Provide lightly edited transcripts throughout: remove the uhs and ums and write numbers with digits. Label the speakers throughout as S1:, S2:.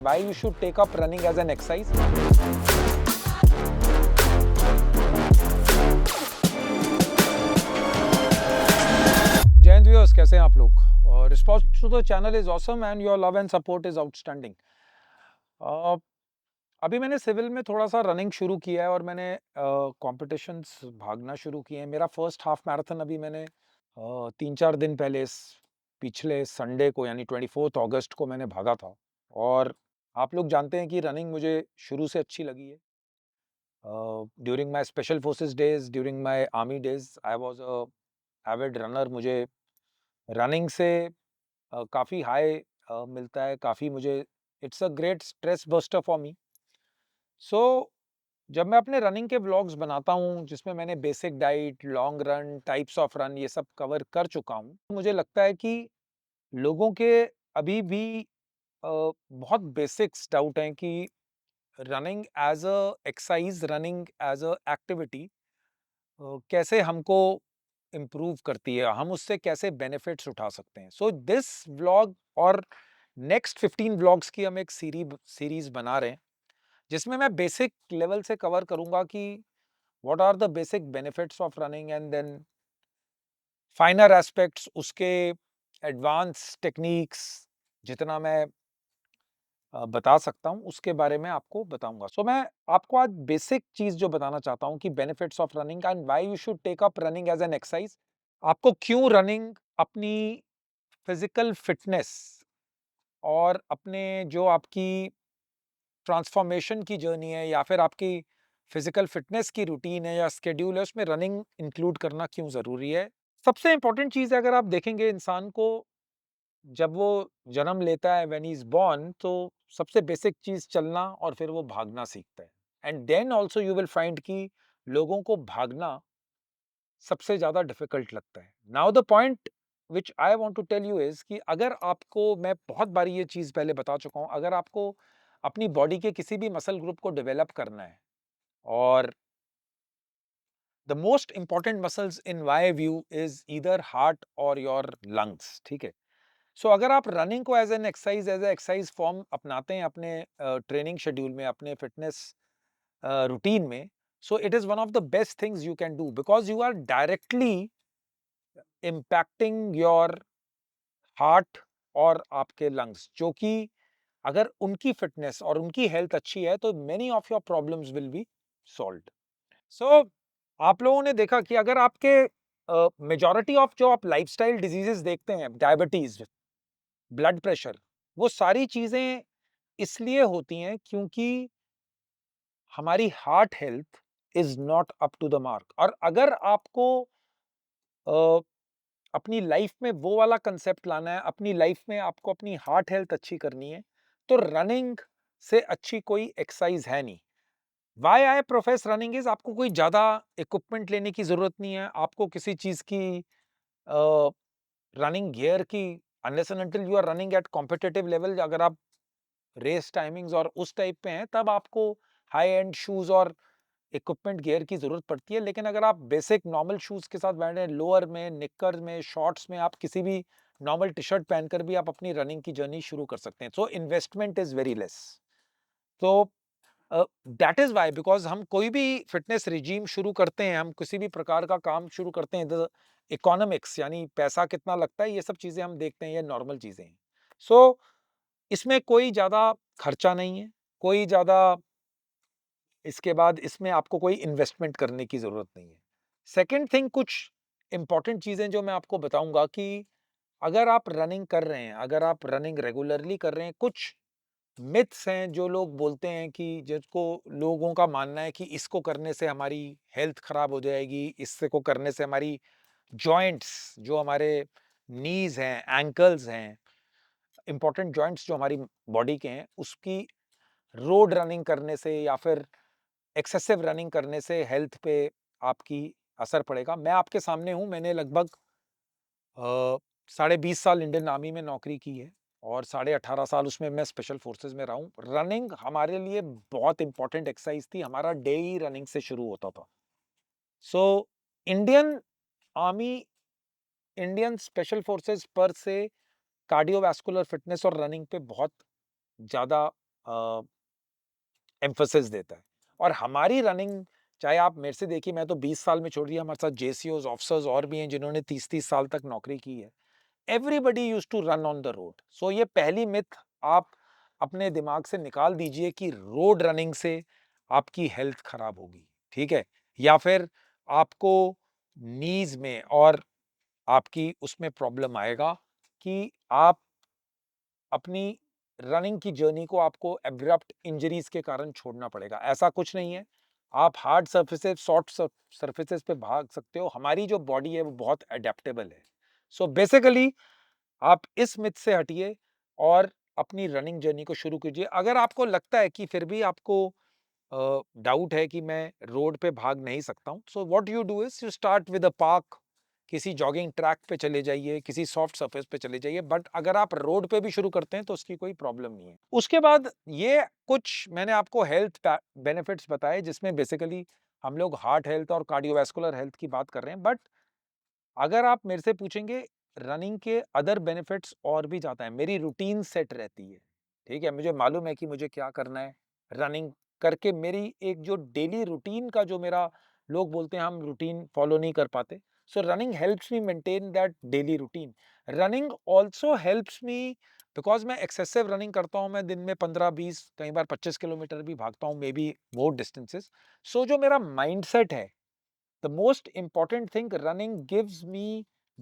S1: Why you should take up running as an exercise? Jayant viewers, कैसे हैं आप लोग? Response to the channel is awesome and your love and support is outstanding. अभी मैंने civil में थोड़ा सा रनिंग शुरू किया है और मैंने कॉम्पिटिशन्स भागना शुरू किए हैं। मेरा फर्स्ट हाफ मैराथन अभी मैंने 3-4 दिन पहले पिछले संडे को यानी 24 अगस्त को मैंने भागा था। और आप लोग जानते हैं कि रनिंग मुझे शुरू से अच्छी लगी है। During my special forces days, during my army days, I was a avid runner. मुझे रनिंग से काफ़ी हाई मिलता है, काफ़ी मुझे it's a great stress buster for me. So जब मैं अपने रनिंग के व्लॉग्स बनाता हूँ जिसमें मैंने basic diet, long run, types of run ये सब कवर कर चुका हूँ, मुझे लगता है कि लोगों के अभी भी बहुत बेसिक्स डाउट हैं कि running as a exercise, running as a activity कैसे हमको इम्प्रूव करती है, हम उससे कैसे बेनिफिट्स उठा सकते हैं। सो दिस व्लॉग और नेक्स्ट 15 व्लॉग्स की हम एक सीरीज बना रहे हैं जिसमें मैं बेसिक लेवल से कवर करूंगा कि what are the basic benefits of running and then finer aspects उसके, एडवांस टेक्निक्स जितना मैं बता सकता हूँ उसके बारे में आपको बताऊंगा। सो मैं आपको आज बेसिक चीज जो बताना चाहता हूँ कि benefits of running and why you should take up running as an exercise. आपको क्यों रनिंग अपनी फिजिकल फिटनेस और अपने जो आपकी ट्रांसफॉर्मेशन की जर्नी है या फिर आपकी फिजिकल फिटनेस की रूटीन है या स्केड्यूल है, उसमें रनिंग इंक्लूड करना क्यों जरूरी है। सबसे इंपॉर्टेंट चीज है, अगर आप देखेंगे इंसान को जब वो जन्म लेता है, व्हेन ही इज बॉर्न, तो सबसे बेसिक चीज चलना और फिर वो भागना सीखता है। And then also you will find कि लोगों को भागना सबसे ज्यादा डिफिकल्ट लगता है। Now the point which I want to tell you is कि अगर आपको, मैं बहुत बारी ये चीज पहले बता चुका हूं, अगर आपको अपनी बॉडी के किसी भी मसल ग्रुप को डेवलप करना है, और the most important muscles in my view is either heart और योर लंग्स, ठीक है। सो अगर आप रनिंग को as an exercise, as a exercise form अपनाते हैं अपने ट्रेनिंग शेड्यूल में, अपने फिटनेस रूटीन में, so it is one of the best things you can do because you are directly impacting your heart और आपके लंग्स, जो कि अगर उनकी फिटनेस और उनकी हेल्थ अच्छी है तो many of your problems will be solved. So आप लोगों ने देखा कि अगर आपके मेजॉरिटी ऑफ जो आप लाइफस्टाइल डिजीजेस देखते हैं, डायबिटीज, ब्लड प्रेशर, वो सारी चीजें इसलिए होती हैं क्योंकि हमारी heart health is not up to the mark. और अगर आपको अ, अपनी लाइफ में वो वाला कंसेप्ट लाना है, अपनी लाइफ में आपको अपनी हार्ट हेल्थ अच्छी करनी है, तो रनिंग से अच्छी कोई एक्सरसाइज है नहीं। Why I profess running is, आपको कोई ज्यादा इक्विपमेंट लेने की जरूरत नहीं है, आपको किसी चीज की रनिंग गियर की, unless and until you are running at competitive level, अगर आप रेस टाइमिंग्स और उस टाइप पे हैं, तब आपको हाई एंड शूज और इक्विपमेंट गियर की जरूरत पड़ती है। लेकिन अगर आप बेसिक नॉर्मल शूज के साथ बैठे हैं, लोअर में, निक्कर में, शॉर्ट्स में, आप किसी भी नॉर्मल टी शर्ट पहनकर भी आप अपनी रनिंग की जर्नी शुरू कर सकते हैं। So investment is very less. तो दैट इज वाई, बिकॉज हम कोई भी फिटनेस रिजीम शुरू करते हैं, हम किसी भी प्रकार का काम शुरू करते हैं, द इकोनॉमिक्स यानी पैसा कितना लगता है, ये सब चीजें हम देखते हैं, ये नॉर्मल चीजें हैं। सो इसमें कोई ज्यादा खर्चा नहीं है, कोई ज्यादा, इसके बाद इसमें आपको कोई इन्वेस्टमेंट करने की जरूरत नहीं है। सेकेंड थिंग, कुछ इंपॉर्टेंट चीजें जो मैं आपको बताऊंगा कि अगर आप रनिंग कर रहे हैं, अगर आप रनिंग रेगुलरली कर रहे हैं, कुछ मिथ्स हैं जो लोग बोलते हैं कि, जिसको लोगों का मानना है कि इसको करने से हमारी हेल्थ खराब हो जाएगी, इससे को करने से हमारी जॉइंट्स, जो हमारे नीज हैं, एंकल्स हैं, इंपॉर्टेंट जॉइंट्स जो हमारी बॉडी के हैं, उसकी रोड रनिंग करने से या फिर एक्सेसिव रनिंग करने से हेल्थ पे आपकी असर पड़ेगा। मैं आपके सामने हूं, मैंने लगभग 20.5 साल इंडियन आर्मी में नौकरी की है और 18.5 साल उसमें मैं स्पेशल फोर्सेस में रहा हूं। रनिंग हमारे लिए बहुत इंपॉर्टेंट एक्सरसाइज थी, हमारा डे ही रनिंग से शुरू होता था। So Indian army, Indian special forces पर से कार्डियोवैस्कुलर फिटनेस और रनिंग पे बहुत ज़्यादा एम्फसिस देता है। और हमारी रनिंग, चाहे आप मेरे से देखिए, मैं तो 20 साल में छोड़ दिया, हमारे साथ जेसीओज, ऑफिसर्स और भी हैं जिन्होंने 30-30 साल तक नौकरी की है। Everybody used to run on the road. So ये पहली मिथ आप अपने दिमाग से निकाल दीजिए कि रोड रनिंग से आपकी हेल्थ खराब होगी, ठीक है? या फिर आपको नीज़ में और आपकी उसमें प्रॉब्लम आएगा कि आप अपनी रनिंग की जर्नी को आपको एब्रप्ट इंजरीज के कारण छोड़ना पड़ेगा। ऐसा कुछ नहीं है। आप हार्ड सर्फेसेस, सॉफ्ट सर्फेसेस पे भाग सकते हो। हमारी जो बॉडी है वो बहुत एडेप्टेबल है। सो बेसिकली आप इस मिथ से हटिए और अपनी रनिंग जर्नी को शुरू कीजिए। अगर आपको लगता है कि फिर भी आपको डाउट है कि मैं रोड पे भाग नहीं सकता हूँ, so what you do is you start with a park, किसी जॉगिंग ट्रैक पे चले जाइए, किसी सॉफ्ट सरफेस पे चले जाइए। बट अगर आप रोड पे भी शुरू करते हैं तो उसकी कोई प्रॉब्लम नहीं है। उसके बाद ये कुछ मैंने आपको हेल्थ बेनिफिट्स बताए जिसमें बेसिकली हम लोग हार्ट हेल्थ और कार्डियोवैस्कुलर हेल्थ की बात कर रहे हैं। बट अगर आप मेरे से पूछेंगे, रनिंग के अदर बेनिफिट्स और भी ज़्यादा हैं। मेरी रूटीन सेट रहती है, ठीक है? मुझे मालूम है कि मुझे क्या करना है। रनिंग करके मेरी एक जो डेली रूटीन का जो मेरा, लोग बोलते हैं हम रूटीन फॉलो नहीं कर पाते। सो running helps me maintain that daily routine. Running also helps me because मैं एक्सेसिव रनिंग करता हूँ। मैं दिन में 15-20, कई बार 25 किलोमीटर भी भागता हूँ, मे बी मोर डिस्टेंसेस। सो जो मेरा माइंडसेट है, the most important thing, running gives me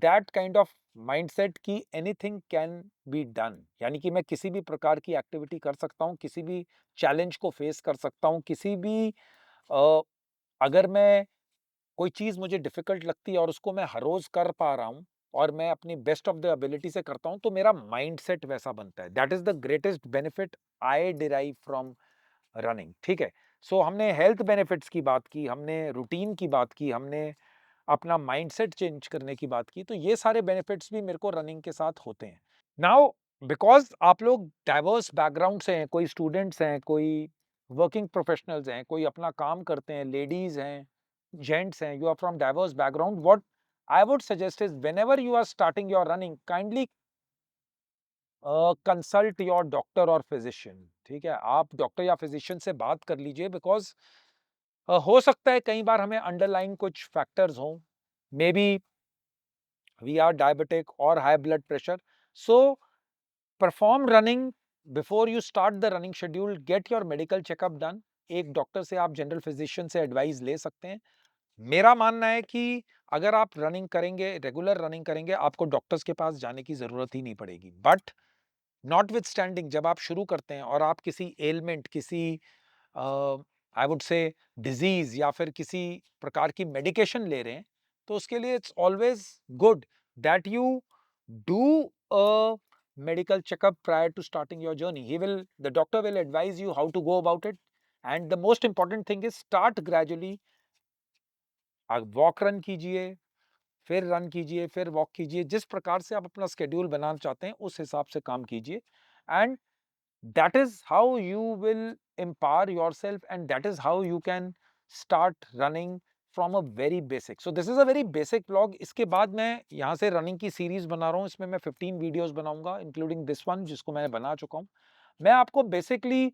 S1: that kind of mindset कि anything can be done। यानी कि मैं किसी भी प्रकार की एक्टिविटी कर सकता हूँ, किसी भी चैलेंज को फेस कर सकता हूँ, किसी भी अ, अगर मैं कोई चीज़ मुझे डिफिकल्ट लगती है और उसको मैं हर रोज़ कर पा रहा हूँ और मैं अपनी बेस्ट ऑफ द एबिलिटी से करता हूँ, तो मेरा माइंडसेट वैसा बनता है। That is the greatest benefit I derive from running, ठीक है? सो हमने हेल्थ बेनिफिट्स की बात की, हमने रूटीन की बात की, हमने अपना माइंडसेट चेंज करने की बात की, तो ये सारे बेनिफिट्स भी मेरे को रनिंग के साथ होते हैं। नाउ बिकॉज़ आप लोग डाइवर्स बैकग्राउंड से हैं, कोई स्टूडेंट्स हैं, कोई वर्किंग प्रोफेशनल्स हैं, कोई अपना काम करते हैं, लेडीज़ हैं, जेंट्स हैं, you are from diverse background, what I would suggest is whenever you are starting your running, kindly consult your doctor और फिजिशियन, ठीक है? आप डॉक्टर या फिजिशियन से बात कर लीजिए बिकॉज़ हो सकता है कई बार हमें अंडरलाइन कुछ फैक्टर्स हों, may be we are diabetic और high blood pressure. So perform running before you start the running schedule, get your medical checkup done. एक डॉक्टर से, आप जनरल फिजिशियन से एडवाइस ले सकते हैं। मेरा मानना है कि अगर आप रनिंग करेंगे, रेगुलर रनिंग करेंगे, आपको डॉक्टर्स के पास जाने की जरूरत ही नहीं पड़ेगी। बट नॉटविथस्टैंडिंग, जब आप शुरू करते हैं और आप किसी एलिमेंट, किसी आई वुड से डिजीज या फिर किसी प्रकार की मेडिकेशन ले रहे हैं, तो उसके लिए it's always good that you do a medical checkup prior to starting your journey. The doctor will advise you how to go about it. And the most important thing is start gradually. Walk run कीजिए, फिर run कीजिए, फिर walk कीजिए। जिस प्रकार से आप अपना स्केड्यूल बनाना चाहते हैं, उस हिसाब से काम कीजिए। And that is how you will empower yourself, and that is how you can start running from a very basic. So this is a very basic vlog. इसके बाद मैं यहाँ से रनिंग की सीरीज बना रहा हूँ। इसमें मैं 15 वीडियोस बनाऊंगा, इंक्लूडिंग दिस वन जिसको मैंने बना चुका हूँ। मैं आपको बेसिकली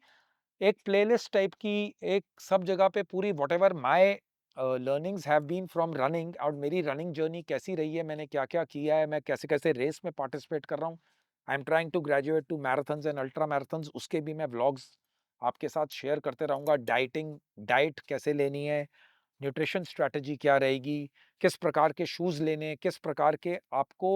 S1: एक प्लेलिस्ट टाइप की, एक सब जगह पे पूरी whatever my learnings have been from running, और मेरी रनिंग जर्नी कैसी रही है, मैंने क्या क्या किया है, मैं कैसे कैसे रेस में पार्टिसिपेट कर रहा हूँ। I am trying to graduate to marathons and ultra marathons, उसके भी मैं व्लॉग्स आपके साथ शेयर करते रहूँगा। डाइट कैसे लेनी है, न्यूट्रिशन स्ट्रैटेजी क्या रहेगी, किस प्रकार के शूज़ लेने हैं, किस प्रकार के आपको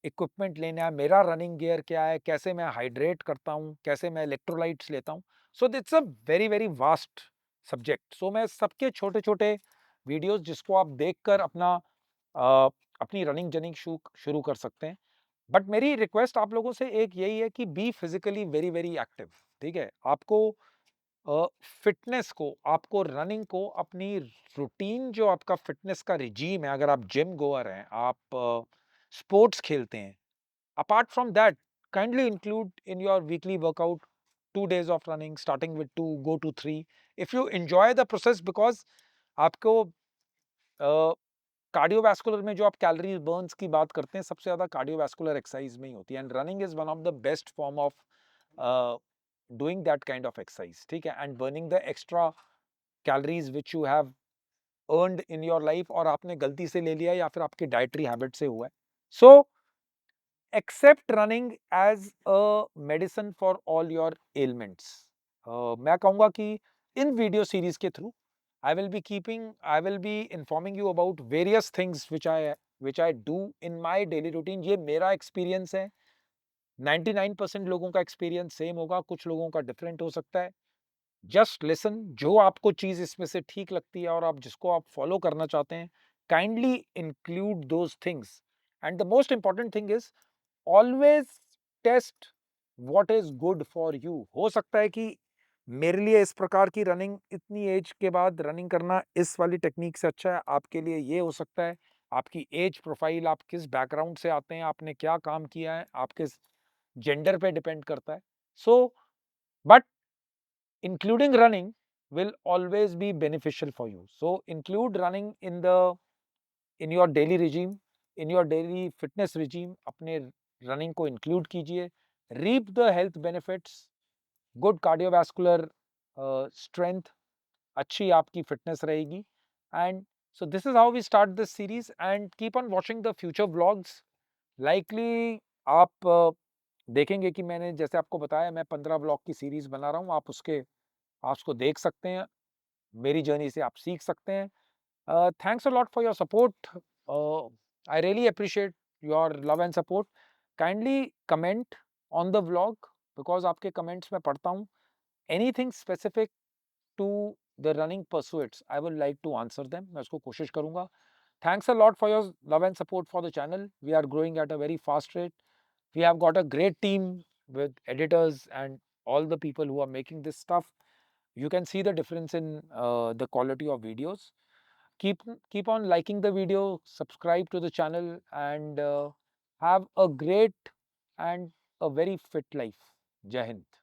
S1: इक्विपमेंट लेना है, मेरा रनिंग गियर क्या है, कैसे मैं हाइड्रेट करता हूँ, कैसे मैं इलेक्ट्रोलाइट्स लेता हूँ। So it's a very very vast subject. So मैं सबके छोटे छोटे वीडियोस जिसको आप देखकर अपना अपनी रनिंग जर्नी शुरू कर सकते हैं। बट मेरी रिक्वेस्ट आप लोगों से एक यही है कि be physically very very active, ठीक है? आपको फिटनेस को, आपको रनिंग को अपनी रूटीन, जो आपका फिटनेस का रिजीम है, अगर आप जिम गोअर हैं, आप स्पोर्ट्स खेलते हैं, apart from that kindly include in your weekly workout 2 days of running starting with 2, go to 3। If you enjoy the process, because आपको कार्डियोवैस्कुलर में जो आप कैलोरीज बर्न्स की बात करते हैं, सबसे ज्यादा कार्डियोवैस्कुलर एक्सरसाइज में ही होती है। And running is one of the best form of doing that kind of exercise, ठीक है, and burning the extra calories which you have earned in your life और आपने गलती से ले लिया या फिर आपके dietary habit से हुआ है. So accept running as a medicine for all your ailments. मैं कहूँगा कि इन वीडियो सीरीज के through I will be informing you about various things which I do in my daily routine. ये मेरा एक्सपीरियंस है. 99% लोगों का एक्सपीरियंस सेम होगा, कुछ लोगों का डिफरेंट हो सकता है. जस्ट लिसन, जो आपको चीज इसमें से ठीक लगती है और आप जिसको आप फॉलो करना चाहते हैं, kindly include those things. And the most important thing is always test what is good for you. हो सकता है कि मेरे लिए इस प्रकार की रनिंग इतनी एज के बाद रनिंग करना इस वाली टेक्निक से अच्छा है, आपके लिए ये हो सकता है. आपकी एज प्रोफाइल, आप किस बैकग्राउंड से आते हैं, आपने क्या काम किया है, आपके जेंडर पे डिपेंड करता है. So but including running will always be beneficial for you. So include running in your daily regime, in your daily fitness regime. अपने running को include कीजिए. Reap the health benefits, good cardiovascular strength, अच्छी आपकी fitness रहेगी. And so this is how we start this series, and keep on watching the future vlogs. Likely आप देखेंगे कि मैंने जैसे आपको बताया, मैं 15 व्लॉग की सीरीज बना रहा हूँ. आप उसको देख सकते हैं, मेरी जर्नी से आप सीख सकते हैं. Thanks a lot for your support. I really appreciate your love and support. Kindly comment on the vlog, because आपके कमेंट्स मैं पढ़ता हूँ. Anything specific to the running pursuits, I will like to answer them. मैं उसको कोशिश करूंगा. Thanks a lot for your love and support for the channel. We are growing at a very fast rate. We have got a great team with editors and all the people who are making this stuff. You can see the difference in the quality of videos. Keep on liking the video, subscribe to the channel, and have a great and a very fit life. Jai Hind.